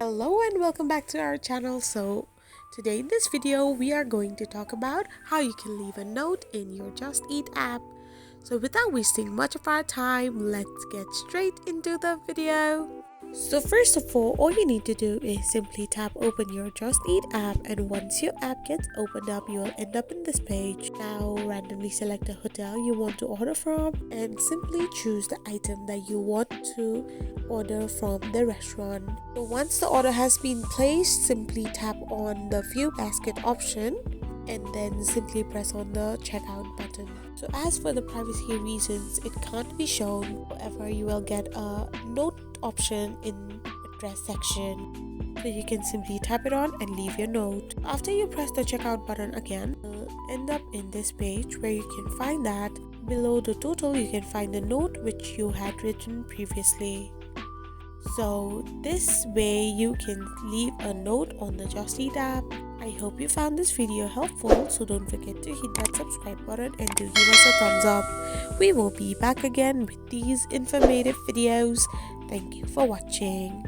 Hello and welcome back to our channel. So today in this video we are going to talk about how you can leave a note in your Just Eat app. So without wasting much of our time, let's get straight into the video. So first of all you need to do is simply tap open your Just Eat app, and once your app gets opened up, you will end up in this page. Now randomly select a hotel you want to order from and simply choose the item that you want to order from the restaurant. So once the order has been placed, simply tap on the view basket option and then simply press on the checkout button. So as for the privacy reasons, it can't be shown. However, you will get a note option in address section, so you can simply tap it on and leave your note. After you press the checkout button again, you'll end up in this page where you can find that below the total you can find the note which you had written previously. So this way you can leave a note on the Just Eat app. I hope you found this video helpful, so don't forget to hit that subscribe button and do give us a thumbs up. We will be back again with these informative videos. Thank you for watching.